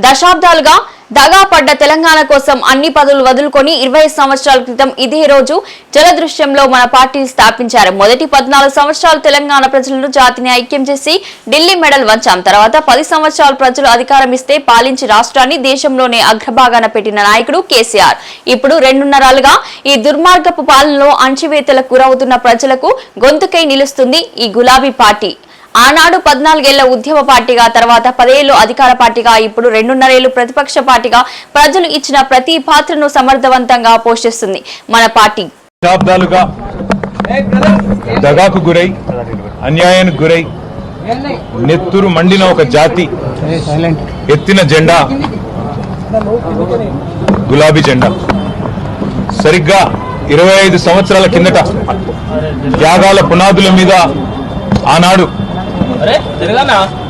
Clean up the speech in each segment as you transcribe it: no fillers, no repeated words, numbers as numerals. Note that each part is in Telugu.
దశాబ్దాలుగా దగా పడ్డ తెలంగాణ కోసం అన్ని పదవులు వదులుకొని 20 సంవత్సరాల క్రితం ఇదే రోజు జలదృశ్యంలో మన పార్టీని స్థాపించారు. మొదటి 14 సంవత్సరాలు తెలంగాణ ప్రజలను జాతిని ఐక్యం చేసి ఢిల్లీ మెడల్ వంచాం. తర్వాత 10 సంవత్సరాలు ప్రజలు అధికారం ఇస్తే పాలించి రాష్ట్రాన్ని దేశంలోనే అగ్రభాగాన పెట్టిన నాయకుడు కేసీఆర్. ఇప్పుడు 2.5 ఈ దుర్మార్గపు పాలనలో అణచివేతలకు గురవుతున్న ప్రజలకు గొంతుకై నిలుస్తుంది ఈ గులాబీ పార్టీ. ఆనాడు 14 ఏళ్ల ఉద్యమ పార్టీగా, తర్వాత 10 ఏళ్లు అధికార పార్టీగా, ఇప్పుడు 2.5 ఏళ్లు ప్రతిపక్ష పార్టీగా ప్రజలు ఇచ్చిన ప్రతి పాత్రను సమర్థవంతంగా పోషిస్తుంది మన పార్టీ. దశాబ్దాలుగా దగాకు గురై, అన్యాయానికి గురై నెత్తురు మండిన ఒక జాతి ఎత్తిన జెండా గులాబీ జెండా. సరిగ్గా 25 సంవత్సరాల కిందట త్యాగాల పునాదుల మీద ఆనాడు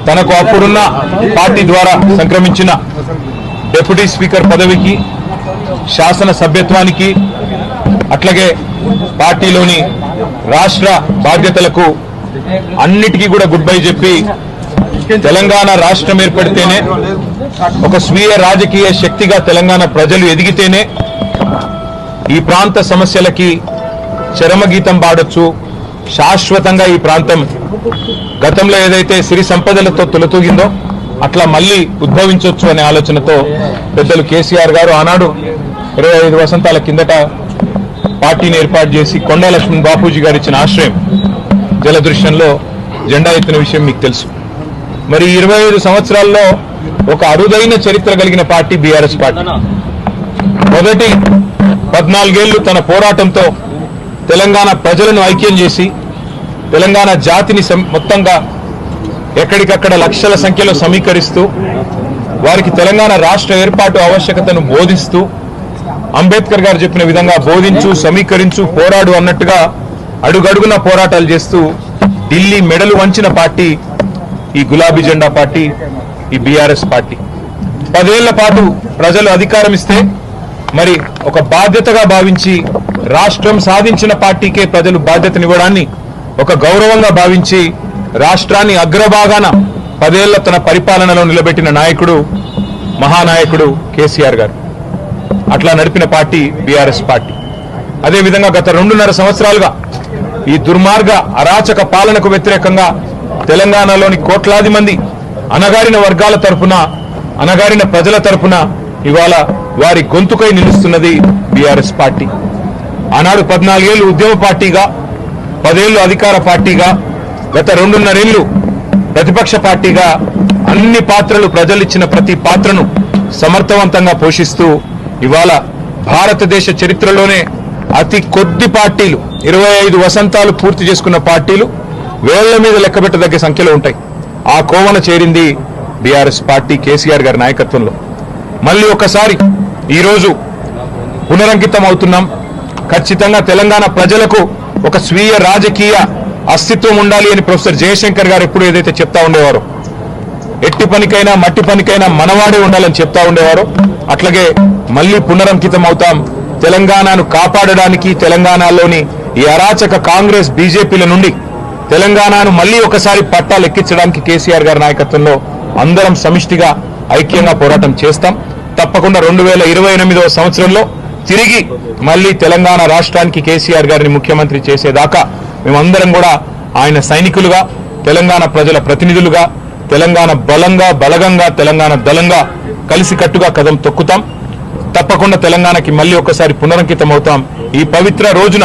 తనకు అప్పుడున్న పార్టీ ద్వారా సంక్రమించిన డిప్యూటీ స్పీకర్ పదవికి, శాసన సభ్యత్వానికి, అట్లాగే పార్టీలోని రాష్ట్ర బాధ్యతలకు అన్నిటికీ కూడా గుడ్ బై చెప్పి తెలంగాణ రాష్ట్రం ఏర్పడితేనే ఒక స్వీయ రాజకీయ శక్తిగా తెలంగాణ ప్రజలు ఎదిగితేనే ఈ ప్రాంత సమస్యలకి చరమగీతం పాడొచ్చు, శాశ్వతంగా ఈ ప్రాంతం గతంలో ఏదైతే సిరి సంపదలతో తొలతూగిందో అట్లా మళ్లీ ఉద్భవించవచ్చు అనే ఆలోచనతో పెద్దలు కేసీఆర్ గారు ఆనాడు 25 వసంతాల కిందట పార్టీని ఏర్పాటు చేసి కొండా లక్ష్మణ్ బాపూజీ గారు ఇచ్చిన ఆశ్రయం జలదృశ్యంలో జెండా ఎత్తిన విషయం మీకు తెలుసు. మరి 25 సంవత్సరాల్లో ఒక అరుదైన చరిత్ర కలిగిన పార్టీ బీఆర్ఎస్ పార్టీ. మొదటి 14 ఏళ్లు తన పోరాటంతో తెలంగాణ ప్రజలను ఐక్యం చేసి తెలంగాణ జాతిని మొత్తంగా ఎక్కడికక్కడ లక్షల సంఖ్యలో సమీకరిస్తూ వారికి తెలంగాణ రాష్ట్ర ఏర్పాటు ఆవశ్యకతను బోధిస్తూ అంబేద్కర్ గారు చెప్పిన విధంగా బోధించు, సమీకరించు, పోరాడు అన్నట్టుగా అడుగడుగున పోరాటాలు చేస్తూ ఢిల్లీ మెడలు వంచిన పార్టీ ఈ గులాబీ జెండా పార్టీ, ఈ బీఆర్ఎస్ పార్టీ. 10 ఏళ్ల పాటు ప్రజలు అధికారం ఇస్తే మరి ఒక బాధ్యతగా భావించి రాష్ట్రం సాధించిన పార్టీకే ప్రజలు బాధ్యతనివ్వడాన్ని ఒక గౌరవంగా భావించి రాష్ట్రాన్ని అగ్రభాగాన 10 ఏళ్ల తన పరిపాలనలో నిలబెట్టిన నాయకుడు మహానాయకుడు కేసీఆర్ గారు. అట్లా నడిపిన పార్టీ బీఆర్ఎస్ పార్టీ. అదేవిధంగా గత 2.5 సంవత్సరాలుగా ఈ దుర్మార్గ అరాచక పాలనకు వ్యతిరేకంగా తెలంగాణలోని కోట్లాది మంది అణగారిన వర్గాల తరపున, అణగారిన ప్రజల తరపున ఇవాళ వారి గొంతుకై నిలుస్తున్నది బీఆర్ఎస్ పార్టీ. ఆనాడు 14 ఏళ్లు ఉద్యమ పార్టీగా, 10 ఏళ్లు అధికార పార్టీగా, గత 2.5 ఏళ్లు ప్రతిపక్ష పార్టీగా అన్ని పాత్రలు, ప్రజలిచ్చిన ప్రతి పాత్రను సమర్థవంతంగా పోషిస్తూ ఇవాళ భారతదేశ చరిత్రలోనే అతి కొద్ది పార్టీలు, 25 వసంతాలు పూర్తి చేసుకున్న పార్టీలు వేళ్ల మీద లెక్కబెట్టదగ్గ సంఖ్యలో ఉంటాయి. ఆ కోవన చేరింది బీఆర్ఎస్ పార్టీ కేసీఆర్ గారి నాయకత్వంలో. మళ్ళీ ఒకసారి ఈరోజు పునరంకితం అవుతున్నాం. ఖచ్చితంగా తెలంగాణ ప్రజలకు ఒక స్వీయ రాజకీయ అస్తిత్వం ఉండాలి అని ప్రొఫెసర్ జయశంకర్ గారు ఎప్పుడు ఏదైతే చెప్తా ఉండేవారో, ఎట్టి పనికైనా మట్టి పనికైనా మనవాడే ఉండాలని చెప్తా ఉండేవారో, అట్లాగే మళ్ళీ పునరంకితం అవుతాం. తెలంగాణను కాపాడడానికి, తెలంగాణలోని ఈ అరాచక కాంగ్రెస్ బీజేపీల నుండి తెలంగాణను మళ్ళీ ఒకసారి పట్టాలెక్కించడానికి కేసీఆర్ గారి నాయకత్వంలో అందరం సమిష్టిగా ఐక్యంగా పోరాటం చేస్తాం. తప్పకుండా 2028వ సంవత్సరంలో తిరిగి మళ్ళీ తెలంగాణ రాష్ట్రానికి కేసీఆర్ గారిని ముఖ్యమంత్రి చేసేదాకా మేమందరం కూడా ఆయన సైనికులుగా, తెలంగాణ ప్రజల ప్రతినిధులుగా, తెలంగాణ బలంగా, బలగంగా, తెలంగాణ దళంగా కలిసికట్టుగా కదం తొక్కుతాం. తప్పకుండా తెలంగాణకి మళ్ళీ ఒకసారి పునరంకితం అవుతాం. ఈ పవిత్ర రోజున,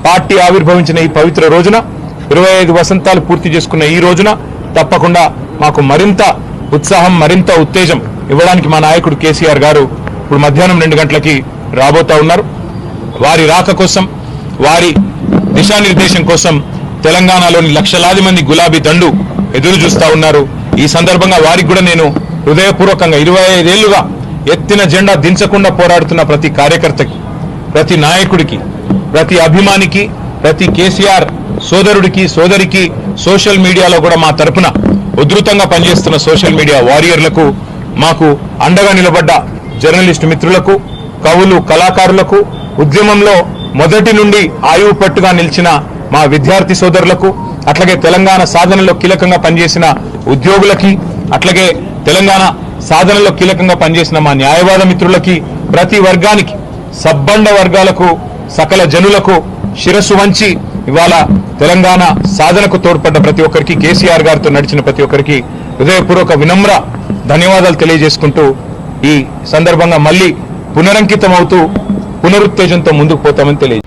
పార్టీ ఆవిర్భవించిన ఈ పవిత్ర రోజున, 25 వసంతాలు పూర్తి చేసుకున్న ఈ రోజున తప్పకుండా మాకు మరింత ఉత్సాహం, మరింత ఉత్తేజం ఇవ్వడానికి మా నాయకుడు కేసీఆర్ గారు ఇప్పుడు మధ్యాహ్నం 2 గంటలకి రాబోతా ఉన్నారు. వారి రాక కోసం, వారి దిశానిర్దేశం కోసం తెలంగాణలోని లక్షలాది మంది గులాబీ దండు ఎదురు చూస్తా ఉన్నారు. ఈ సందర్భంగా వారికి కూడా నేను హృదయపూర్వకంగా 25 ఏళ్లుగా ఎత్తిన జెండా దించకుండా పోరాడుతున్న ప్రతి కార్యకర్తకి, ప్రతి నాయకుడికి, ప్రతి అభిమానికి, ప్రతి కేసీఆర్ సోదరుడికి, సోదరికి, సోషల్ మీడియాలో కూడా మా తరపున ఉధృతంగా పనిచేస్తున్న సోషల్ మీడియా వారియర్లకు, మాకు అండగా నిలబడ్డ జర్నలిస్టు మిత్రులకు, కవులు, కళాకారులకు, ఉద్యమంలో మొదటి నుండి ఆయువు పట్టుగా నిలిచిన మా విద్యార్థి సోదరులకు, అట్లాగే తెలంగాణ సాధనలో కీలకంగా పనిచేసిన ఉద్యోగులకి, అట్లాగే తెలంగాణ సాధనలో కీలకంగా పనిచేసిన మా న్యాయవాద మిత్రులకి, ప్రతి వర్గానికి, సబ్బండ వర్గాలకు, సకల జనులకు శిరస్సు వంచి ఇవాళ తెలంగాణ సాధనకు తోడ్పడ్డ ప్రతి ఒక్కరికి, కేసీఆర్ గారితో నడిచిన ప్రతి ఒక్కరికి హృదయపూర్వక వినమ్ర ధన్యవాదాలు తెలియజేసుకుంటూ ఈ సందర్భంగా మళ్ళీ పునరంకితం అవుతూ పునరుత్తేజంతో ముందుకు పోతామని తెలియజేస్తాం.